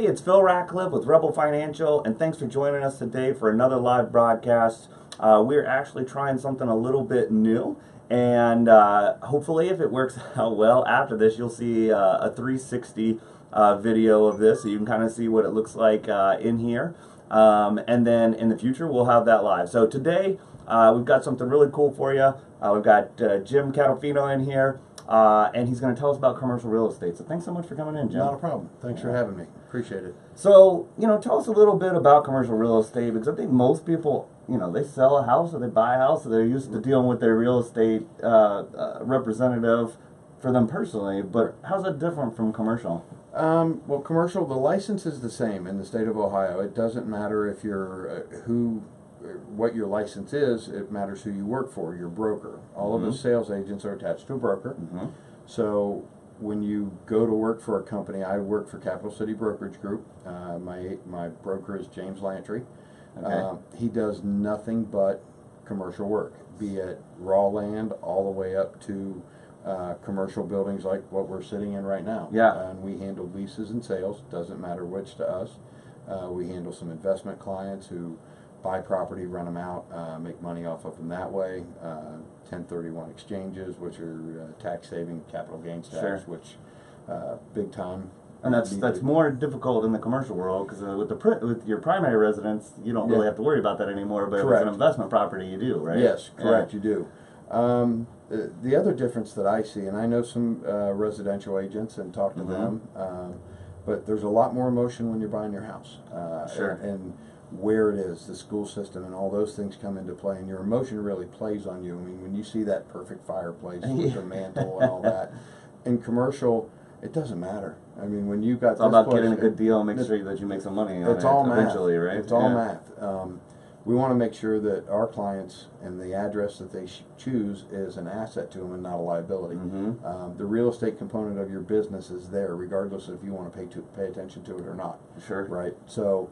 Hey, it's Phil Ratcliffe with Rebel Financial, and thanks for joining us today for another live broadcast. We're actually trying something a little bit new, and hopefully if it works out well, after this you'll see a 360 video of this, so you can kind of see what it looks like in here. And then in the future we'll have that live. So today we've got something really cool for you. We've got Jim Catalfino in here. And he's going to tell us about commercial real estate. So thanks so much for coming in, Jim. Not a problem. Thanks for having me. Appreciate it. So, tell us a little bit about commercial real estate, because I think most people, they sell a house or they buy a house, so they're used to dealing with their real estate representative for them personally. But how's that different from commercial? Well, commercial, the license is the same in the state of Ohio. It doesn't matter if you're what your license is. It matters who you work for, your broker. All of the sales agents are attached to a broker. So when you go to work for a company, I work for Capital City Brokerage Group. My broker is James Lantry. Okay. He does nothing but commercial work, be it raw land all the way up to commercial buildings like what we're sitting in right now. Yeah. And we handle leases and sales, doesn't matter which to us. We handle some investment clients who buy property, rent them out, make money off of them that way. 1031 exchanges, which are tax saving, capital gains tax, which big time. And that's more difficult in the commercial world, because with your primary residence, you don't really have to worry about that anymore. But with an investment property, you do, right? Yes, correct, you do. The other difference that I see, and I know some residential agents and talk to them, but there's a lot more emotion when you're buying your house. And where it is, the school system, and all those things come into play, and your emotion really plays on you. I mean, when you see that perfect fireplace with the mantle and all that, in commercial, it doesn't matter. I mean, when you got it's all about getting a good deal and make sure that you make some money on it eventually, right? It's all math. We want to make sure that our clients and the address that they choose is an asset to them and not a liability. The real estate component of your business is there, regardless if you want to pay attention to it or not. Sure. Right. So,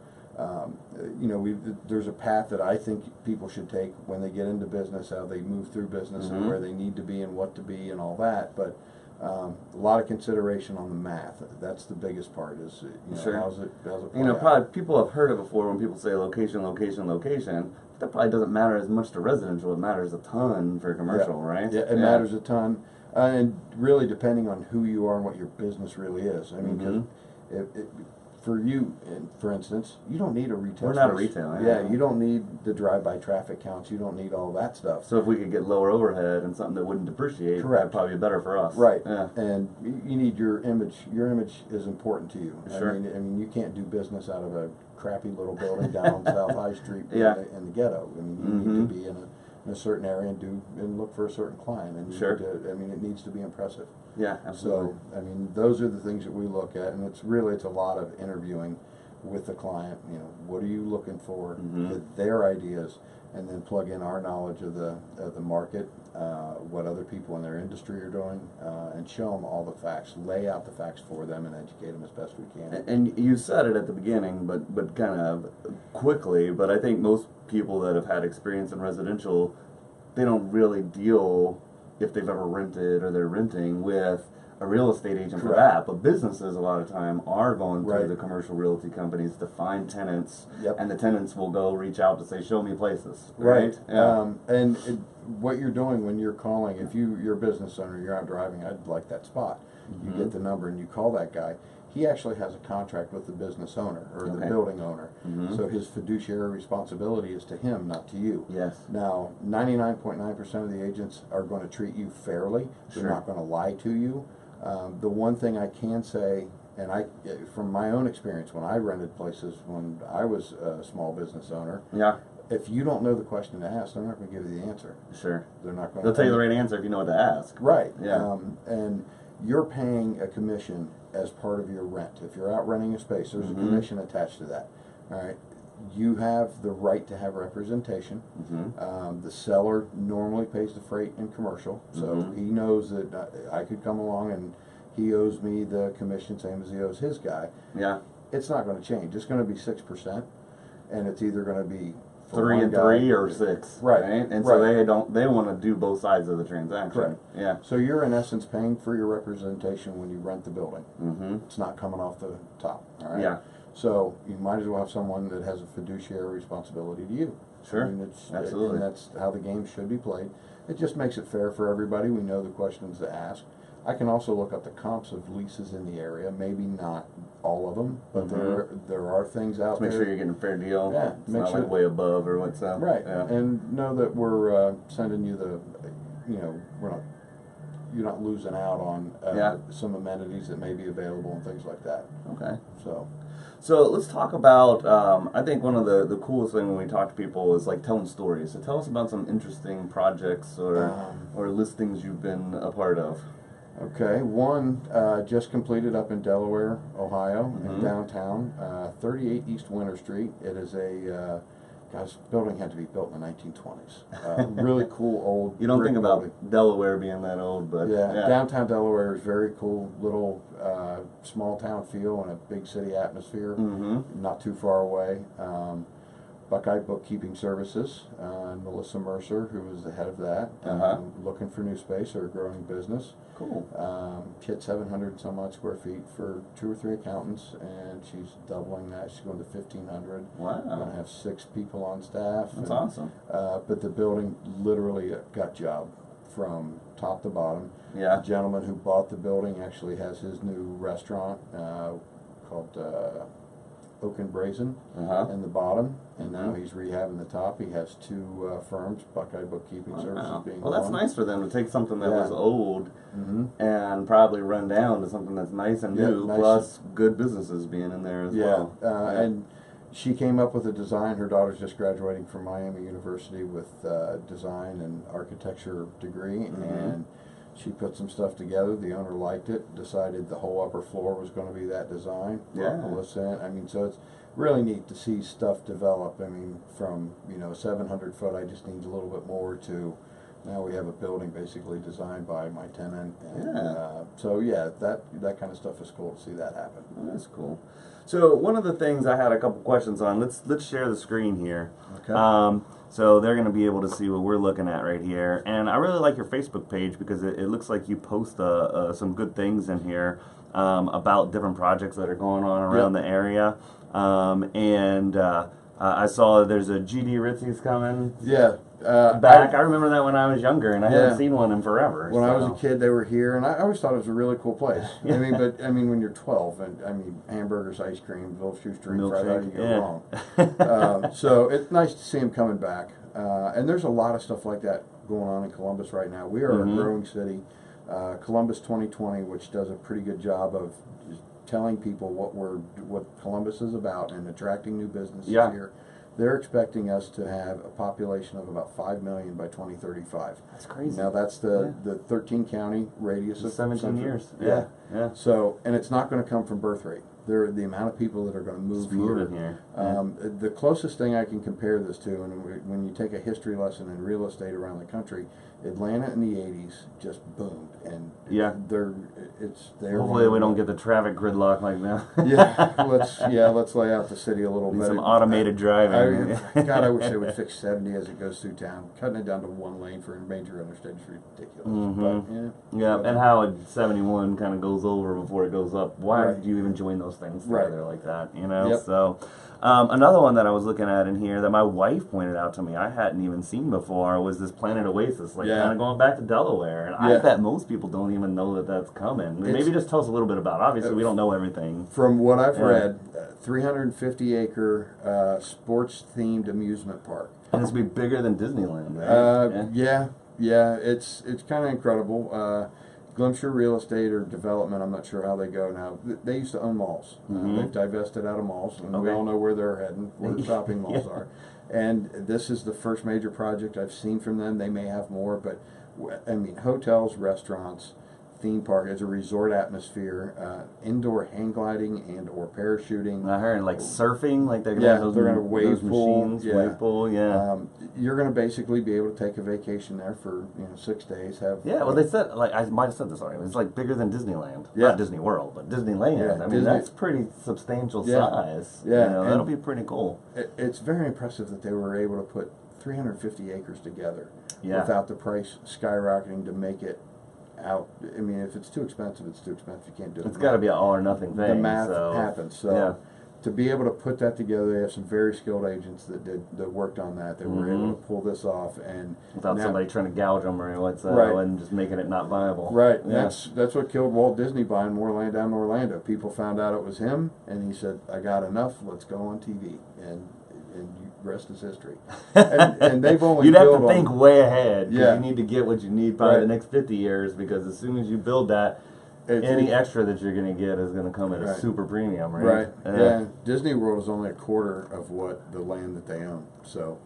there's a path that I think people should take when they get into business, how they move through business and where they need to be and what to be and all that. But a lot of consideration on the math. That's the biggest part. Is how's it play out? Probably people have heard it before when people say location, location, location. That probably doesn't matter as much to residential. It matters a ton for commercial, right? Yeah, it matters a ton, and really depending on who you are and what your business really is. I mean, for you, for instance, you don't need a retail. We're not retail. Yeah, you don't need the drive-by traffic counts. You don't need all that stuff. So if we could get lower overhead and something that wouldn't depreciate, that'd probably be better for us. Right. Yeah. And you need your image. Your image is important to you. Sure. I mean, you can't do business out of a crappy little building down on South High Street in the ghetto. I mean, you need to be in a certain area and look for a certain client. And it needs to be impressive. Yeah, absolutely. So, I mean, those are the things that we look at, and it's a lot of interviewing with the client. What are you looking for? Get their ideas, and then plug in our knowledge of the market, what other people in their industry are doing, and show them all the facts, lay out the facts for them, and educate them as best we can. And you said it at the beginning, but kind of quickly. But I think most people that have had experience in residential, they don't really deal, if they've ever rented or they're renting, with a real estate agent for that. But businesses a lot of time are going through the commercial realty companies to find tenants, and the tenants will go reach out to say, show me places. Right. Yeah. What you're doing when you're calling, if you're a business owner, you're out driving, I'd like that spot. You get the number and you call that guy. He actually has a contract with the business owner or the building owner. So his fiduciary responsibility is to him, not to you. Yes. Now, 99.9% of the agents are going to treat you fairly. They're not going to lie to you. The one thing I can say, and from my own experience when I rented places when I was a small business owner, if you don't know the question to ask, they're not going to give you the answer. Sure. They're not going. They'll tell you the right answer if you know what to ask. Right. Yeah. And you're paying a commission as part of your rent. If you're out renting a space, there's a commission attached to that. All right. You have the right to have representation. The seller normally pays the freight in commercial, so he knows that I could come along and he owes me the commission same as he owes his guy. Yeah. It's not going to change. It's going to be 6%, and it's either going to be 3 and 3 or 6, right? And so they want to do both sides of the transaction. Correct. Yeah. So you're in essence paying for your representation when you rent the building. It's not coming off the top. All right. Yeah. So you might as well have someone that has a fiduciary responsibility to you. Sure, I mean, it's, absolutely. and that's how the game should be played. It just makes it fair for everybody. We know the questions to ask. I can also look up the comps of leases in the area. Maybe not all of them, but there are things out there. Make sure you're getting a fair deal. Yeah, It's make not sure like way above or what's up. Right, Yeah. and know that we're sending you the, you're not losing out on some amenities that may be available and things like that. Okay. So let's talk about, I think one of the coolest things when we talk to people is like telling stories. So tell us about some interesting projects or listings you've been a part of. Okay, one just completed up in Delaware, Ohio, in downtown, 38 East Winter Street. It is a, gosh, building had to be built in the 1920s. Really cool old You don't think about building. Delaware being that old, but Yeah, downtown Delaware is very cool, little small town feel and a big city atmosphere, not too far away. Buckeye Bookkeeping Services, Melissa Mercer, who is the head of that, looking for new space or a growing business. Cool. She had 700 and some odd square feet for 2 or 3 accountants, and she's doubling that. She's going to 1,500. Wow. We're going to have 6 people on staff. That's awesome. But the building literally got jobbed from top to bottom. Yeah. The gentleman who bought the building actually has his new restaurant called Oak and Brazen in the bottom, and now he's rehabbing the top. He has 2 firms, Buckeye Bookkeeping Services being Well, that's one. nice for them to take something that was old and probably run down to something that's nice and new, nice plus good businesses being in there as well. And she came up with a design. Her daughter's just graduating from Miami University with design and architecture degree, and she put some stuff together. The owner liked it, decided the whole upper floor was going to be that design. Melissa, I mean, so it's really neat to see stuff develop. I mean, from 700 foot, I just need a little bit more to now we have a building basically designed by my tenant. And, so yeah, that kind of stuff is cool to see that happen. Oh, that's cool. So one of the things I had a couple questions on. Let's share the screen here. Okay. So they're going to be able to see what we're looking at right here. And I really like your Facebook page because it looks like you post some good things in here about different projects that are going on around the area. I saw there's a GD Ritzy's coming back. I remember that when I was younger, and I haven't seen one in forever. When I was a kid, they were here, and I always thought it was a really cool place. I mean, when you're 12, and I mean, hamburgers, ice cream, little shoestring, fried, how do you go wrong? So it's nice to see them coming back. And there's a lot of stuff like that going on in Columbus right now. We are a growing city. Columbus 2020, which does a pretty good job of telling people what Columbus is about and attracting new businesses here. They're expecting us to have a population of about 5 million by 2035. That's crazy. Now that's the 13 county radius of 17 years. Yeah. Yeah. So, and it's not going to come from birth rate. The amount of people that are going to move here. The closest thing I can compare this to, and when you take a history lesson in real estate around the country, Atlanta in the 80s just boomed, and it's there. Hopefully we don't get the traffic gridlock like that. Let's lay out the city a little bit. Some automated driving. God, I wish they would fix 70 as it goes through town. Cutting it down to 1 lane for a major interstate is ridiculous. But, and how 71 kind of goes over before it goes up. Why did you even join those things together like that? So. Another one that I was looking at in here that my wife pointed out to me I hadn't even seen before was this Planet Oasis, kind of going back to Delaware. And I bet most people don't even know that that's coming. Maybe just tell us a little bit about it. Obviously, we don't know everything. From what I've read, 350-acre sports-themed amusement park. And it's going to be bigger than Disneyland, right? It's kind of incredible. Glimsher Real Estate or Development, I'm not sure how they go now. They used to own malls. They've divested out of malls, and we all know where they're heading, where shopping malls are. And this is the first major project I've seen from them. They may have more, but I mean, hotels, restaurants, theme park. It's a resort atmosphere, indoor hang gliding and or parachuting. I heard surfing, they're going to have they're going to wave machines, wave pool, you're going to basically be able to take a vacation there for 6 days. Well, they said I might have said this already. It's bigger than Disneyland, not Disney World, but Disneyland. I mean, that's pretty substantial size. That'll be pretty cool. It's very impressive that they were able to put 350 acres together without the price skyrocketing to make it out. I mean, if it's too expensive, it's too expensive. You can't do it. It's got to be an all or nothing thing. The math happens. So to be able to put that together, they have some very skilled agents that worked on that. They were able to pull this off, and without somebody trying to gouge them or and just making it not viable. Right. Yeah. That's what killed Walt Disney buying more land down in Orlando. People found out it was him, and he said, "I got enough. Let's go on TV." And rest is history. And they've only you'd have to think way ahead. Yeah. You need to get what you need probably the next 50 years, because as soon as you build that, any extra that you're going to get is going to come at a super premium, right? Right. Yeah. Disney World is only a quarter of what the land that they own. So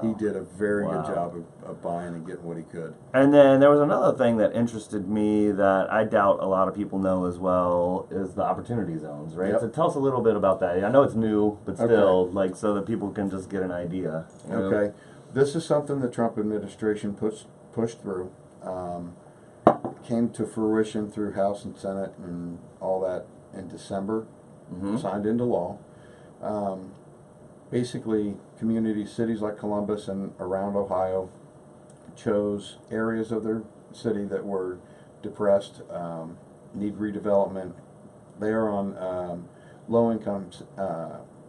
he did a very good job of buying and getting what he could. And then there was another thing that interested me that I doubt a lot of people know as well, is the opportunity zones, right? Yep. So tell us a little bit about that. I know it's new, but still, like, so that people can just get an idea. Okay. This is something the Trump administration pushed through. Came to fruition through House and Senate and all that in December, signed into law. Basically, cities like Columbus and around Ohio chose areas of their city that were depressed, need redevelopment. They are on low-income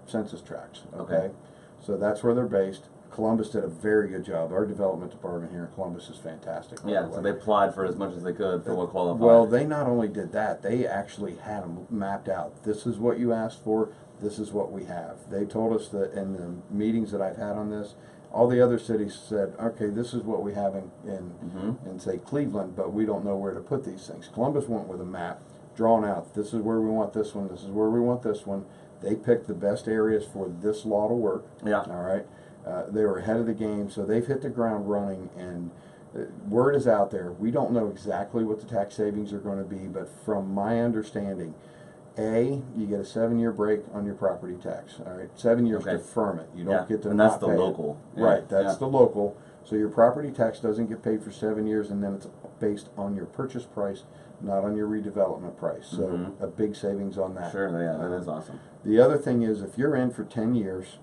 census tracts, okay? So that's where they're based. Columbus did a very good job. Our development department here in Columbus is fantastic. Yeah, so they applied for as much as they could for what qualified. Well, they not only did that, they actually had them mapped out. This is what you asked for, this is what we have. They told us that in the meetings that I've had on this, all the other cities said, okay, this is what we have in say, Cleveland, but we don't know where to put these things. Columbus went with a map, drawn out. This is where we want this one, this is where we want this one. They picked the best areas for this law to work. Yeah. All right. They were ahead of the game, so they've hit the ground running, and word is out there. We don't know exactly what the tax savings are going to be, but from my understanding, you get a 7-year break on your property tax. All right, 7 years deferment. You don't get to and that's the local. Right, that's the local. So your property tax doesn't get paid for 7 years, and then it's based on your purchase price, not on your redevelopment price. So a big savings on that. Sure, yeah, that is awesome. The other thing is, if you're in for 10 years,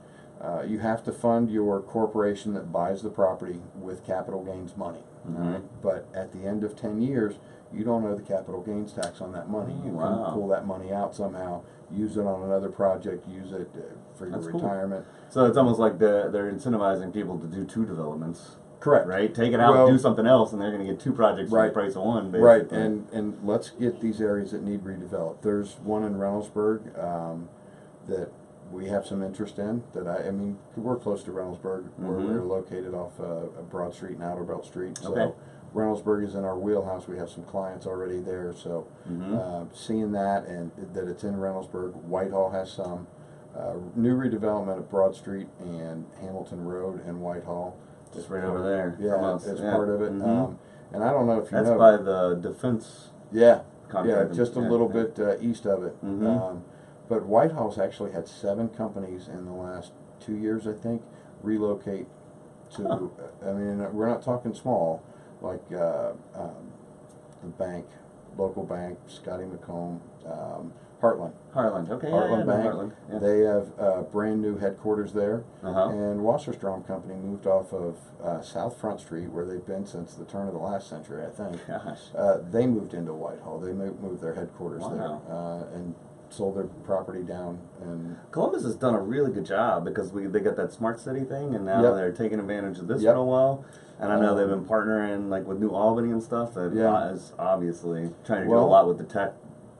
you have to fund your corporation that buys the property with capital gains money. Right? But at the end of 10 years, you don't owe the capital gains tax on that money. You can pull that money out somehow, use it on another project, use it for your retirement. Cool. So it's almost like they're incentivizing people to do 2 developments. Correct. Right? Take it out, do something else, and they're going to get 2 projects for the price of 1, basically. Right, and let's get these areas that need redeveloped. There's one in Reynoldsburg that we have some interest in. I mean, we're close to Reynoldsburg, where we're located off Broad Street and Outer Belt Street. So Reynoldsburg is in our wheelhouse. We have some clients already there. So seeing that and that it's in Reynoldsburg, Whitehall has some. New redevelopment of Broad Street and Hamilton Road in Whitehall. Just right over there. Yeah, it's part of it. And I don't know if you know. That's by the defense. Yeah, just a little bit east of it. But Whitehall's actually had 7 companies in the last 2 years, I think, relocate to. I mean, we're not talking small, like the bank, local bank, Scotty McComb, Heartland. Heartland, okay. Heartland Bank. Heartland. Yeah. They have brand new headquarters there. And Wasserstrom Company moved off of South Front Street, where they've been since the turn of the last century, I think. Gosh. They moved into Whitehall. They moved their headquarters there and sold their property down. And Columbus has done a really good job, because they got that smart city thing, and now they're taking advantage of this for a while. And I know they've been partnering like with New Albany and stuff. That is obviously trying to do a lot with the tech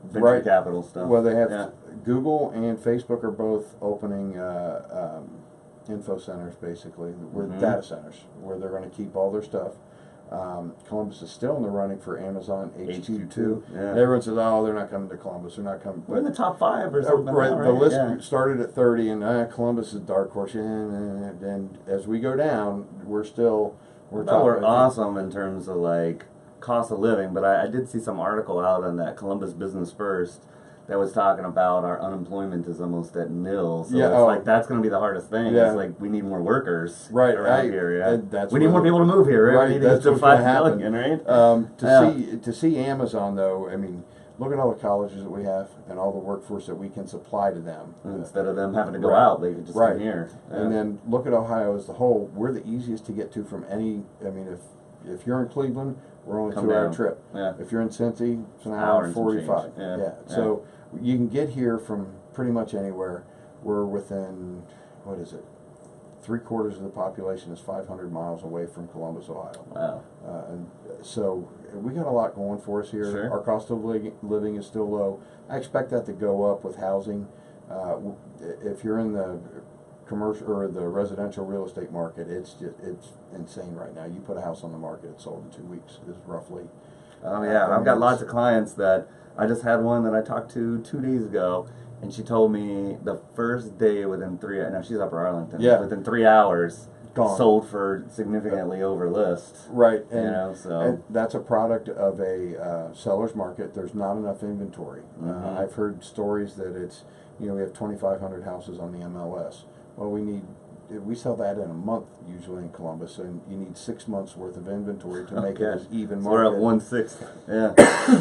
venture capital stuff. Well, they have Google and Facebook are both opening info centers, basically, data centers, where they're going to keep all their stuff. Columbus is still in the running for Amazon HQ2. Yeah. Everyone says, "Oh, they're not coming to Columbus. They're not coming." We're in the top 5 or something. Right. The list started at 30, and Columbus is dark horse. And as we go down, we're awesome in terms of like cost of living. But I did see some article out on that Columbus Business First that was talking about our unemployment is almost at nil. So it's like that's going to be the hardest thing. It's like we need more workers around here. We need more people to move here. Right? We need that's what's going to happen. Right? To see Amazon, though, I mean, look at all the colleges that we have and all the workforce that we can supply to them. Instead of them having to go out, they could just come here. And then look at Ohio as the whole. We're the easiest to get to from any. I mean, if you're in Cleveland, we're only a 2-hour trip. If you're in Cincy, it's an hour and 45. So you can get here from pretty much anywhere. We're within, what is it? 3/4 of the population is 500 miles away from Columbus, Ohio. Wow. And so we got a lot going for us here. Sure. Our cost of living is still low. I expect that to go up with housing. If you're in the commercial or the residential real estate market, it's insane right now. You put a house on the market, it's sold in 2 weeks. Is roughly. Oh yeah, I've got lots of clients that I just had one that I talked to 2 days ago, and she told me the first day within 3. No, she's Upper Arlington. Yeah. Within 3 hours, Gone. sold for significantly over list. Right, You know, so and that's a product of a seller's market. There's not enough inventory. Mhm. I've heard stories that it's, we have 2,500 houses on the MLS. Well, we sell that in a month usually in Columbus, and you need 6 months worth of inventory to make it an even so we're market. at 1/6. Yeah.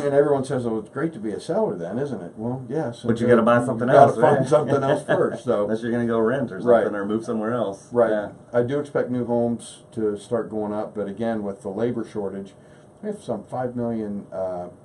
And everyone says, "Oh, it's great to be a seller, then, isn't it?" Well, yes. But you got to buy something You else. got to find right? something else first. So unless you're going to go rent or something Right. or move somewhere else. right, Yeah. I do expect new homes to start going up, but again, with the labor shortage, we have some 5 million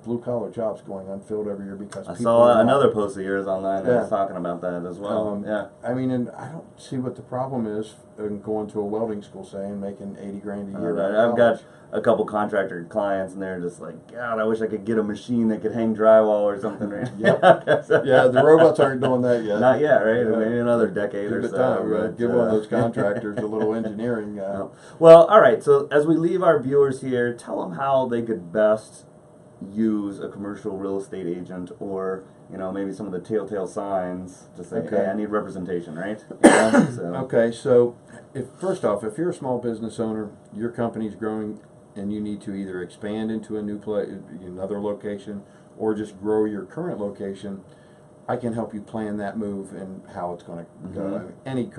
blue-collar jobs going unfilled every year because I people saw are not- another post of yours online that Yeah. was talking about that as well. Yeah. I mean, and I don't see what the problem is in going to a welding school, say, and making 80 grand a year. out of I've got college. a couple contractor clients, and they're just like, God, I wish I could get a machine that could hang drywall or something. Right? Yep. Yeah, the robots aren't doing that yet. Not yet, right? Yeah. Maybe another decade Give or it so. time, right? but, Give one of those contractors a little engineering. Well, all right. So as we leave our viewers here, tell them how they could best use a commercial real estate agent, or maybe some of the telltale signs to say, Okay. hey, I need representation, right? Yeah, so. Okay, so first off, if you're a small business owner, your company's growing, and you need to either expand into a new place, another location, or just grow your current location, I can help you plan that move and how it's going to go. Mhm. I mean, any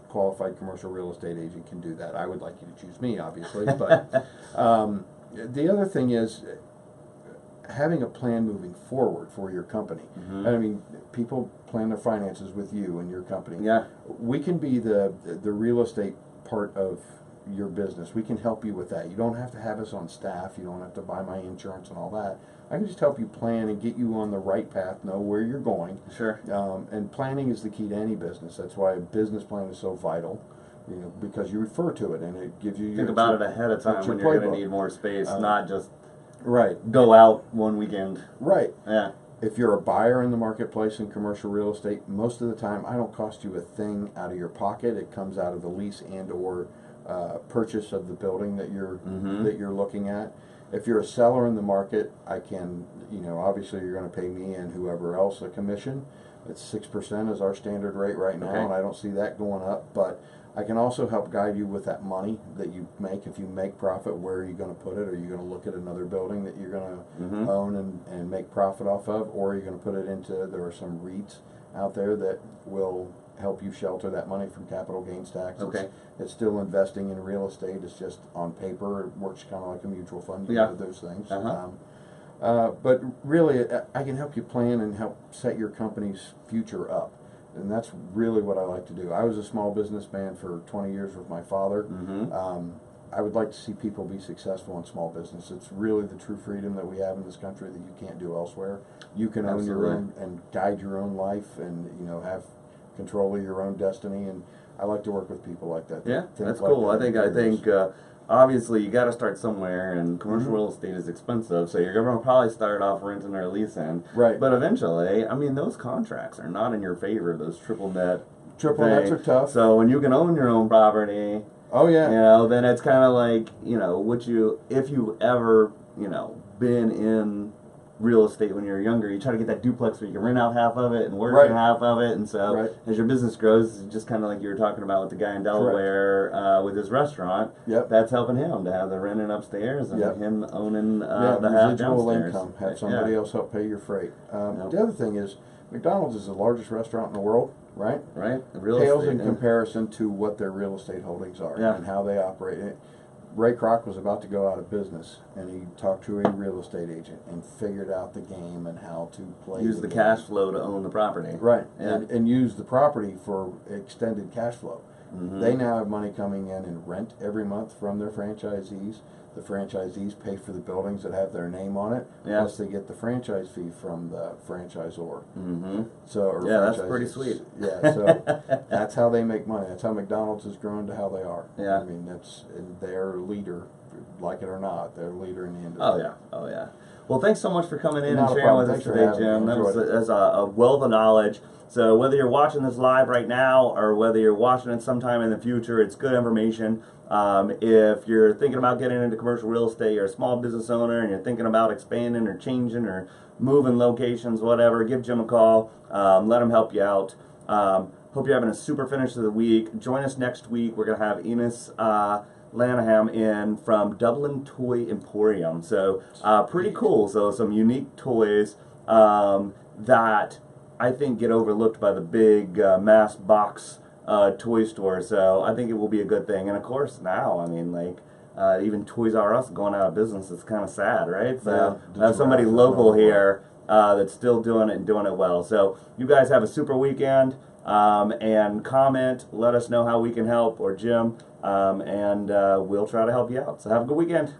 qualified commercial real estate agent can do that. I would like you to choose me, obviously, but the other thing is having a plan moving forward for your company. Mhm. I mean, people plan their finances with you and your company. Yeah. We can be the real estate part of your business. We can help you with that. You don't have to have us on staff. You don't have to buy my insurance and all that. I can just help you plan and get you on the right path, know where you're going. Sure. And planning is the key to any business. That's why a business plan is so vital, because you refer to it and it gives you Think about it ahead of time that's your when you're going playbook. to need more space, not just Right, go out one weekend. right. Yeah. If you're a buyer in the marketplace in commercial real estate, most of the time I don't cost you a thing out of your pocket. It comes out of the lease and or purchase of the building that you're looking at. If you're a seller in the market, I can, obviously you're going to pay me and whoever else a commission. It's 6% is our standard rate right now, Okay. and I don't see that going up. But I can also help guide you with that money that you make. If you make profit, where are you going to put it? Are you going to look at another building that you're going to own and make profit off of, or are you going to put it into? There are some REITs out there that will help you shelter that money from capital gains tax. Okay. It's still investing in real estate. It's just on paper. It works kind of like a mutual fund. You Yeah. know those things. Uh-huh. But really, I can help you plan and help set your company's future up. And that's really what I like to do. I was a small businessman for 20 years with my father. I would like to see people be successful in small business. It's really the true freedom that we have in this country that you can't do elsewhere. You can own your Absolutely. own and guide your own life, and have control of your own destiny. And I like to work with people like that. Yeah, Think that's like cool. that. I think obviously you got to start somewhere, and commercial real estate is expensive, so you're going to probably start off renting or leasing. Right. But eventually, I mean, those contracts are not in your favor. Those triple net. Triple nets are tough. So when you can own your own property, Oh yeah. then it's kind of like, if you ever, been in real estate when you were younger, you try to get that duplex where you can rent out half of it and work Right. in half of it, and so Right. as your business grows, it's just kind of like you were talking about with the guy in Delaware with his restaurant. Yep. That's helping him to have the renting upstairs and Yep. him owning the half residual downstairs. income. Have somebody else help pay your freight. The other thing is, McDonald's is the largest restaurant in the world, right? Right? Real Pales estate. in comparison to what their real estate holdings are Yeah. and how they operate. Ray Kroc was about to go out of business, and he talked to a real estate agent and figured out the game and how to play. Use the game. cash flow to own the property. Right, Yeah. and use the property for extended cash flow. They now have money coming in rent every month from their franchisees. The franchisees pay for the buildings that have their name on it, plus they get the franchise fee from the franchisor. So, that's pretty sweet. So that's how they make money. That's how McDonald's has grown to how they are. Yeah. I mean, that's their leader, like it or not, their leader in the industry. Oh yeah. Well, thanks so much for coming in Not and a sharing problem. with us Thanks for today, having me. Jim. Enjoyed it. That's a wealth of knowledge. So whether you're watching this live right now or whether you're watching it sometime in the future, it's good information. If you're thinking about getting into commercial real estate, you're a small business owner and you're thinking about expanding or changing or moving locations, whatever, give Jim a call. Let him help you out. Hope you're having a super finish of the week. Join us next week. We're going to have Enos Lanham in from Dublin Toy Emporium. So pretty cool. So some unique toys that I think get overlooked by the big mass box toy store. So I think it will be a good thing. And of course now, I mean, like even Toys R Us going out of business, it's kind of sad, right? So I have somebody local here that's still doing it and doing it well. So you guys have a super weekend. And comment, let us know how we can help, or Jim, and we'll try to help you out. So have a good weekend.